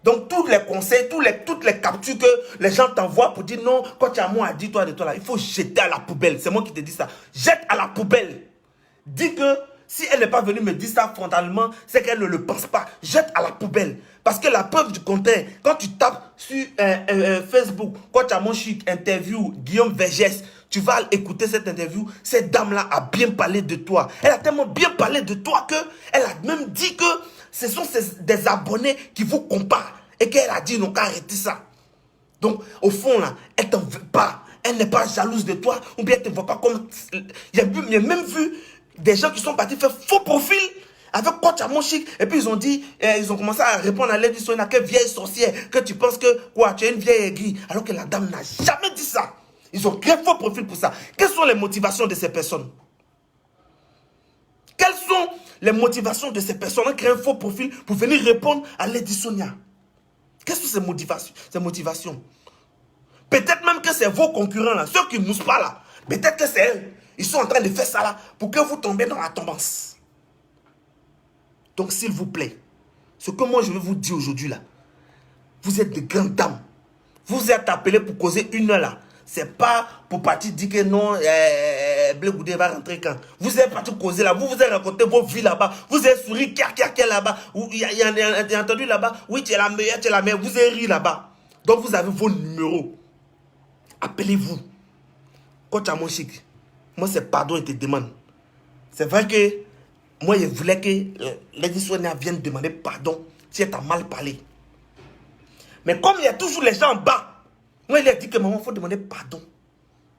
Donc, tous les conseils, toutes les captures que les gens t'envoient pour dire non, quand tu as moi à dire toi de toi là, il faut jeter à la poubelle. C'est moi qui te dis ça. Jette à la poubelle. Dis que si elle n'est pas venue me dire ça frontalement, c'est qu'elle ne le pense pas. Jette à la poubelle. Parce que la preuve du contraire, quand tu tapes sur Facebook, quand tu as mon chic interview, Guillaume Vergès, tu vas écouter cette interview. Cette dame-là a bien parlé de toi. Elle a tellement bien parlé de toi qu'elle a même dit que ce sont des abonnés qui vous comparent. Et qu'elle a dit non, arrêtez ça. Donc, au fond, là, elle ne t'en veut pas. Elle n'est pas jalouse de toi. Ou bien elle ne te voit pas comme... Il y a même vu des gens qui sont partis faire faux profil avec Coach Amonchik. Et puis, ils ont dit, ils ont commencé à répondre à Lady Sonia, quelle vieille sorcière, que tu penses que, quoi, tu es une vieille aiguille. Alors que la dame n'a jamais dit ça. Ils ont créé faux profil pour ça. Quelles sont les motivations de ces personnes? Quelles sont les motivations de ces personnes à créer un faux profil pour venir répondre à Lady Sonia? Quelles sont ces motivations? Peut-être même que c'est vos concurrents là, ceux qui ne moussent pas là. Peut-être que c'est eux. Ils sont en train de faire ça là pour que vous tombiez dans la tombance. Donc s'il vous plaît, ce que moi je vais vous dire aujourd'hui là, vous êtes de grandes dames. Vous êtes appelés pour causer une heure là. C'est pas pour partir dire que non, Blé Goudé va rentrer quand. Vous êtes parti causer là, vous avez raconté vos vies là-bas, vous avez souri, là-bas, il y a entendu là-bas, oui tu es la meilleure, vous avez ri là-bas. Donc vous avez vos numéros. Appelez-vous. Coach Amonchik, moi c'est pardon et te demande. C'est vrai que moi je voulais que Lady Sonia vienne demander pardon si elle t'a mal parlé. Mais comme il y a toujours les gens en bas, moi, il a dit que maman, il faut demander pardon.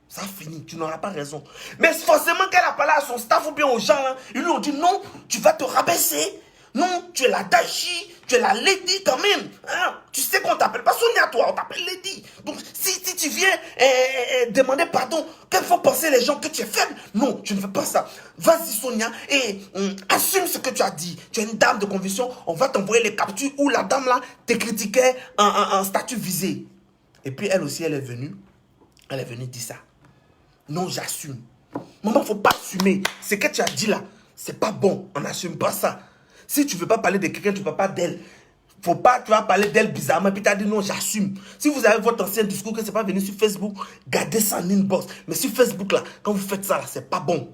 Ça finit, tu n'auras pas raison. Mais forcément qu'elle a parlé à son staff ou bien aux gens, là, ils lui ont dit non, tu vas te rabaisser. Non, tu es la Dashi, tu es la Lady quand même. Hein? Tu sais qu'on t'appelle pas Sonia, toi, on t'appelle Lady. Donc, si tu viens demander pardon, qu'elles vont penser les gens que tu es faible? Non, tu ne fais pas ça. Vas-y, Sonia, et assume ce que tu as dit. Tu es une dame de conviction, on va t'envoyer les captures où la dame là te critiquait en statut visé. Et puis elle aussi, elle est venue dire ça. Non, j'assume. Maman, il ne faut pas assumer. Ce que tu as dit là, c'est pas bon. On n'assume pas ça. Si tu ne veux pas parler de quelqu'un, tu ne parles pas d'elle. Faut pas, tu vas parler d'elle bizarrement. Et puis tu as dit non, j'assume. Si vous avez votre ancien discours, que ce n'est pas venu sur Facebook, gardez ça en inbox. Mais sur Facebook là, quand vous faites ça là, c'est pas bon.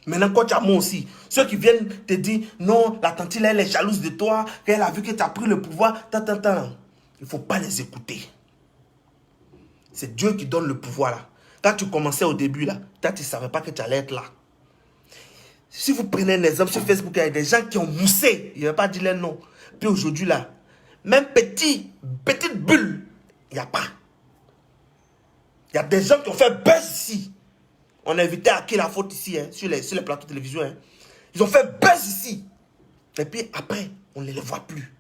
Maintenant, quand tu as moi aussi, ceux qui viennent te dire non, la tante elle est jalouse de toi, qu'elle a vu que tu as pris le pouvoir, il ne faut pas les écouter. C'est Dieu qui donne le pouvoir là. Quand tu commençais au début là, toi tu ne savais pas que tu allais être là. Si vous prenez un exemple sur Facebook, il y a des gens qui ont moussé. Il ne va pas dire les noms. Puis aujourd'hui là, même petite bulle, il n'y a pas. Il y a des gens qui ont fait buzz ici. On a invité à qui la faute ici, hein, sur les plateaux de télévision. Hein. Ils ont fait buzz ici. Et puis après, on ne les voit plus.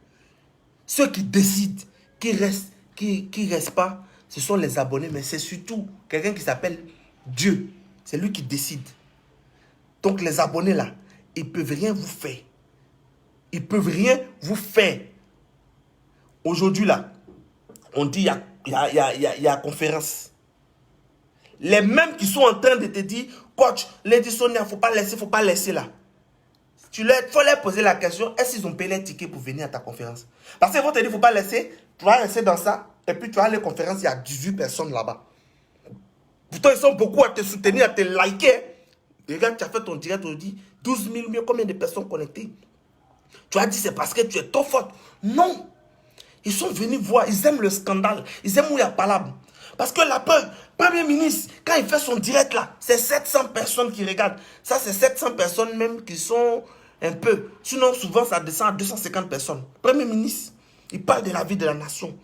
Ceux qui décident, qui restent pas, ce sont les abonnés, mais c'est surtout quelqu'un qui s'appelle Dieu. C'est lui qui décide. Donc les abonnés là, ils ne peuvent rien vous faire. Ils ne peuvent rien vous faire. Aujourd'hui là, on dit il y a conférence. Les mêmes qui sont en train de te dire, coach, Lady Sonia, il ne faut pas laisser là. Il faut leur poser la question, est-ce qu'ils ont payé les tickets pour venir à ta conférence? Parce qu'ils vont te dire, il ne faut pas laisser, tu vas rester dans ça, et puis tu as les conférences, il y a 18 personnes là-bas. Pourtant, ils sont beaucoup à te soutenir, à te liker. Regarde, tu as fait ton direct, tu as dit 12 000, mieux combien de personnes connectées? Tu as dit, c'est parce que tu es trop forte. Non. Ils sont venus voir, ils aiment le scandale, ils aiment où il y a palabre. Parce que la Premier ministre, quand il fait son direct là, c'est 700 personnes qui regardent. Ça, c'est 700 personnes même qui sont un peu. Sinon, souvent, ça descend à 250 personnes. Premier ministre, il parle de la vie de la nation.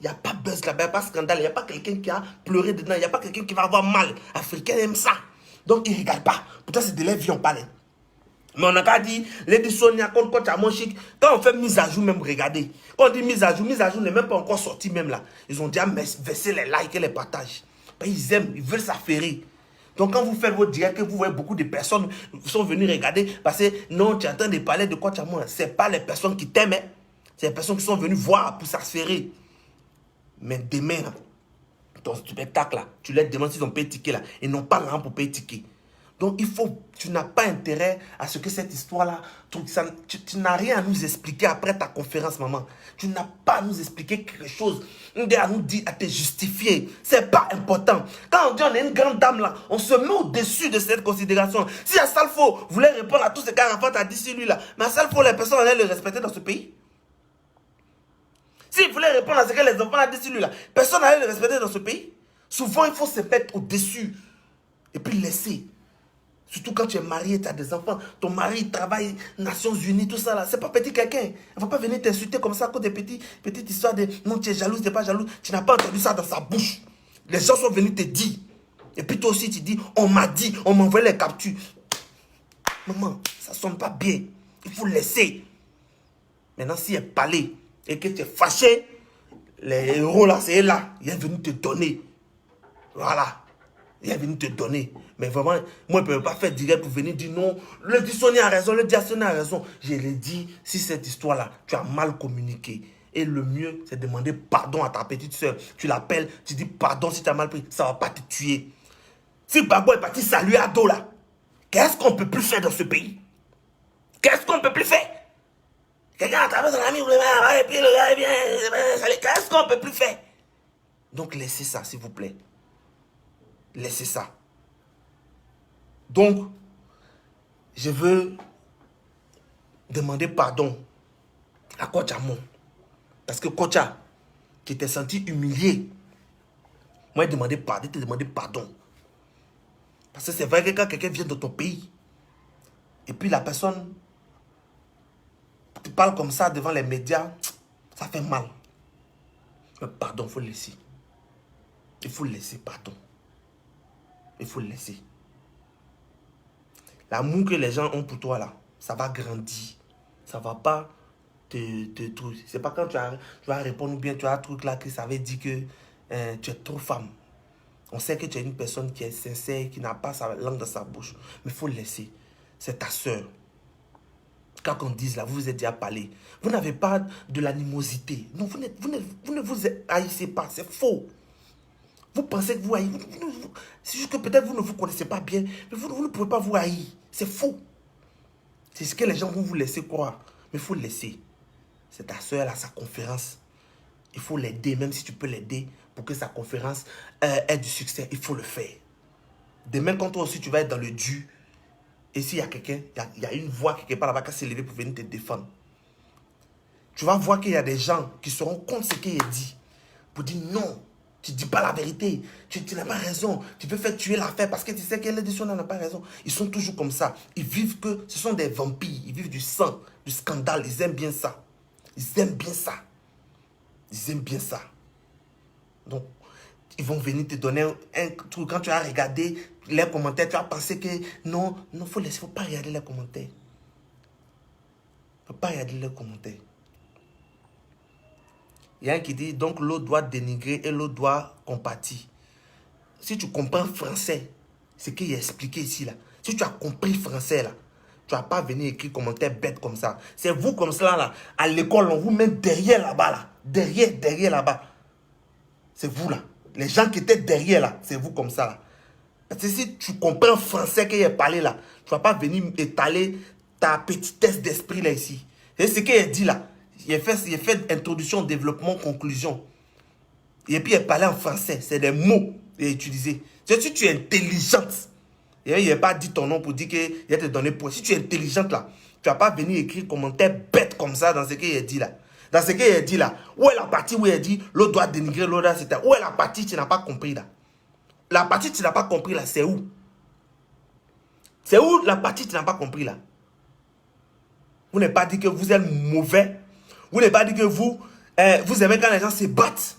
Il n'y a pas buzz là-bas, il n'y a pas scandale, il n'y a pas quelqu'un qui a pleuré dedans, il n'y a pas quelqu'un qui va avoir mal. Africain aime ça. Donc, il ne regarde pas. Pourtant, c'est de leur vie, on parle. Mais on n'a pas dit, Lady Sonia, contre Coach Amonchik, quand on fait mise à jour, même regardez. Quand on dit mise à jour n'est même pas encore sorti même là. Ils ont déjà versé les likes et les partages. Ben, ils aiment, ils veulent s'affairer. Donc quand vous faites votre direct, vous voyez beaucoup de personnes sont venues regarder parce que non, tu es en train de parler de quoi tu as moins. Ce n'est pas les personnes qui t'aiment, hein. C'est les personnes qui sont venues voir pour s'affairer. Mais demain, là, ton spectacle, là, tu leur demandes s'ils ont payé ticket là. Ils n'ont pas l'argent pour payer ticket. Donc tu n'as pas intérêt à ce que cette histoire-là, tu n'as rien à nous expliquer après ta conférence, maman. Tu n'as pas à nous expliquer quelque chose, à nous dire, à te justifier. C'est pas important. Quand on dit on est une grande dame là, on se met au-dessus de cette considération. Si Assalfo voulait répondre à tout ce qu'Arafat a dit sur lui là, mais Assalfo, les personnes allaient le respecter dans ce pays. S'il voulait répondre à ce que les enfants ont dit sur lui là, personne n'allait le respecter dans ce pays. Souvent, il faut se mettre au-dessus et puis laisser. Surtout quand tu es marié, tu as des enfants, ton mari travaille, Nations Unies, tout ça là. C'est pas petit quelqu'un. Elle ne va pas venir t'insulter comme ça à cause des petites histoires de non, tu es jalouse, tu n'es pas jalouse. Tu n'as pas entendu ça dans sa bouche. Les gens sont venus te dire. Et puis toi aussi, tu dis, on m'a dit, on m'a envoyé les captures. Maman, ça ne sonne pas bien. Il faut laisser. Maintenant, si elle parlait et que tu es fâché, les héros là, c'est là. Il est venu te donner. Voilà. Il est venu te donner. Mais vraiment, moi, je ne peux pas faire direct pour venir dire non. Le dissonné a raison, le dissonné a raison. Je l'ai dit, si cette histoire-là, tu as mal communiqué. Et le mieux, c'est de demander pardon à ta petite soeur. Tu l'appelles, tu dis pardon si tu as mal pris. Ça ne va pas te tuer. Si Babo est parti saluer Ado là, qu'est-ce qu'on ne peut plus faire dans ce pays? Qu'est-ce qu'on ne peut plus faire? Quelqu'un a tapé son ami, et puis le gars est bien. Qu'est-ce qu'on ne peut plus faire? Donc laissez ça, s'il vous plaît. Laissez ça. Donc, je veux demander pardon à Kochamon. Parce que Kocha, qui t'es senti humilié, moi, il te demandé pardon. Parce que c'est vrai que quand quelqu'un vient de ton pays, et puis la personne te parle comme ça devant les médias, ça fait mal. Mais pardon, il faut le laisser. Il faut le laisser, pardon. Il faut le laisser. L'amour que les gens ont pour toi là, ça va grandir. Ça va pas te truc. C'est pas quand tu vas répondre ou bien tu as un truc là que ça veut dire que tu es trop femme. On sait que tu es une personne qui est sincère, qui n'a pas sa langue dans sa bouche. Mais il faut le laisser. C'est ta soeur. Quand on dit là, vous vous êtes déjà parlé. Vous n'avez pas de l'animosité. Non, vous ne vous haïssez pas. C'est faux. Vous pensez que vous haïssez. C'est juste que peut-être vous ne vous connaissez pas bien. Mais vous ne pouvez pas vous haïr. C'est faux. C'est ce que les gens vont vous laisser croire. Mais il faut le laisser. C'est ta soeur, elle a sa conférence. Il faut l'aider, même si tu peux l'aider pour que sa conférence ait du succès. Il faut le faire. Demain, quand toi aussi tu vas être dans le dur, et s'il y a quelqu'un, il y a une voix quelque part là-bas qui s'est levée pour venir te défendre. Tu vas voir qu'il y a des gens qui seront contre ce qu'il est dit. Pour dire non, tu ne dis pas la vérité. Tu n'as pas raison. Tu veux faire tuer l'affaire parce que tu sais que l'édition n'a pas raison. Ils sont toujours comme ça. Ils vivent que ce sont des vampires. Ils vivent du sang, du scandale. Ils aiment bien ça. Ils aiment bien ça. Ils aiment bien ça. Donc, ils vont venir te donner un truc. Quand tu as regardé les commentaires, tu as pensé que non, il faut laisser. Il ne faut pas regarder les commentaires. Il ne faut pas regarder les commentaires. Il y a un qui dit, donc l'autre doit dénigrer et l'autre doit compatir. Si tu comprends français, c'est qu'il est expliqué ici là. Si tu as compris français là, tu ne vas pas venir écrire commentaires bêtes comme ça. C'est vous comme cela là. À l'école, on vous met derrière là-bas là. Derrière là-bas. C'est vous là. Les gens qui étaient derrière là, c'est vous comme ça là. Parce que si tu comprends français qu'il a parlé là, tu ne vas pas venir étaler ta petitesse d'esprit là ici. C'est ce qu'il a dit là. Il a fait introduction, développement, conclusion. Et puis il a parlé en français. C'est des mots qu'il a utilisés. Si tu es intelligente, il n'a pas dit ton nom pour dire qu'il va te donner point. Si tu es intelligente là, tu ne vas pas venir écrire commentaire bête comme ça dans ce qu'il a dit là. Dans ce qu'il a dit là, où est la partie où il a dit l'autre doit dénigrer l'autre, etc. Où est la partie que tu n'as pas compris là? La partie que tu n'as pas compris là, c'est où? C'est où la partie que tu n'as pas compris là? Vous n'avez pas dit que vous êtes mauvais. Vous n'avez pas dit que vous aimez quand les gens se battent.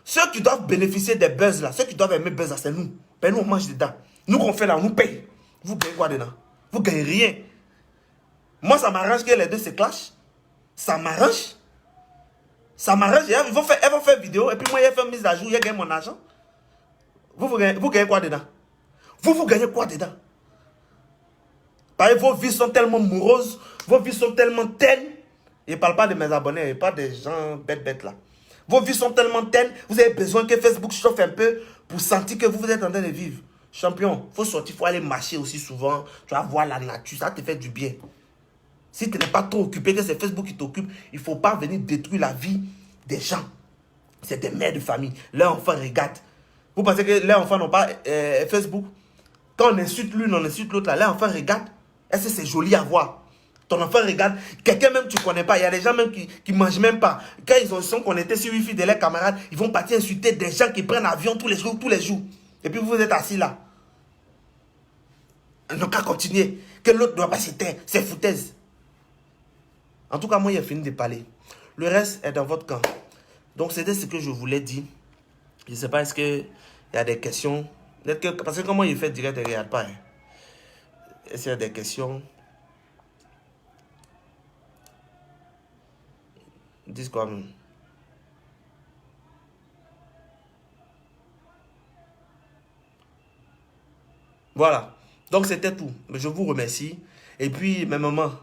Ceux qui doivent bénéficier des buzz là, ceux qui doivent aimer buzz là, c'est nous. Ben nous on mange dedans. Nous qu'on fait là, on nous paye. Vous gagnez quoi dedans? Vous gagnez rien. Moi ça m'arrange que les deux se clashent. Ça m'arrange. Ça m'arrange. Elles vont faire vidéo et puis moi, j'ai fait mise à jour, j'ai gagné mon argent. Vous gagnez quoi dedans? Vous gagnez quoi dedans? Pareil, vos vies sont tellement moroses, vos vies sont tellement telles. Je ne parle pas de mes abonnés, je parle des gens bêtes là. Vos vies sont tellement telles, vous avez besoin que Facebook chauffe un peu pour sentir que vous êtes en train de vivre. Champion, il faut sortir, il faut aller marcher aussi souvent. Tu vas voir la nature, ça te fait du bien. Si tu n'es pas trop occupé, que c'est Facebook qui t'occupe, il ne faut pas venir détruire la vie des gens. C'est des mères de famille. Leurs enfants regardent. Vous pensez que leurs enfants n'ont pas Facebook? Quand on insulte l'une, on insulte l'autre, leurs enfants regardent. Est-ce que c'est joli à voir? Ton enfant regarde, quelqu'un même tu ne connais pas, il y a des gens même qui ne mangent même pas. Quand ils sont connectés sur Wi-Fi de leurs camarades, ils vont partir insulter des gens qui prennent l'avion tous les jours. Et puis vous êtes assis là. Ils n'ont qu'à continuer. Que l'autre ne doit pas se taire, c'est foutaise. En tout cas, moi, j'ai fini de parler. Le reste est dans votre camp. Donc, c'était ce que je voulais dire. Je ne sais pas, est-ce qu'il y a des questions? Parce que comment il fait direct, ne regarde pas. Hein. Est-ce qu'il y a des questions? Dis quoi même. Voilà. Donc, c'était tout. Je vous remercie. Et puis, mes mamans,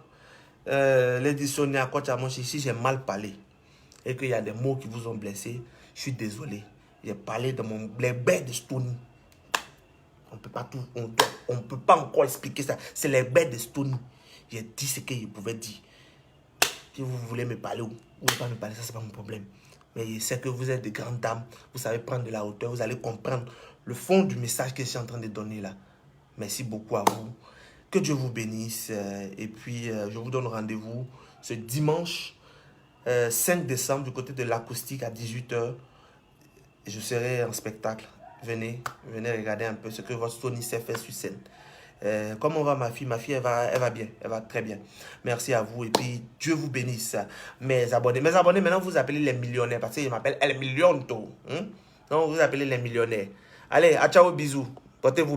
l'édition à Kochamoshi, si j'ai mal parlé et qu'il y a des mots qui vous ont blessé, je suis désolé. J'ai parlé de les bêtes de Stony. On ne peut pas tout, on peut pas encore expliquer ça. C'est les bêtes de Stony. J'ai dit ce que je pouvais dire. Si vous voulez me parler ou ne pas me parler, ça c'est pas mon problème. Mais je sais que vous êtes de grandes dames, vous savez prendre de la hauteur, vous allez comprendre le fond du message que je suis en train de donner là. Merci beaucoup à vous. Que Dieu vous bénisse. Et puis, je vous donne rendez-vous ce dimanche 5 décembre du côté de l'Acoustique à 18 h. Je serai en spectacle. Venez regarder un peu ce que votre Stony sait faire sur scène. Comment va ma fille? Ma fille, elle va bien. Elle va très bien. Merci à vous. Et puis, Dieu vous bénisse. Mes abonnés, maintenant, vous appelez les millionnaires. Parce qu'ils m'appellent El Millionto. Donc, vous appelez les millionnaires. Allez, à ciao, bisous. Portez-vous bien.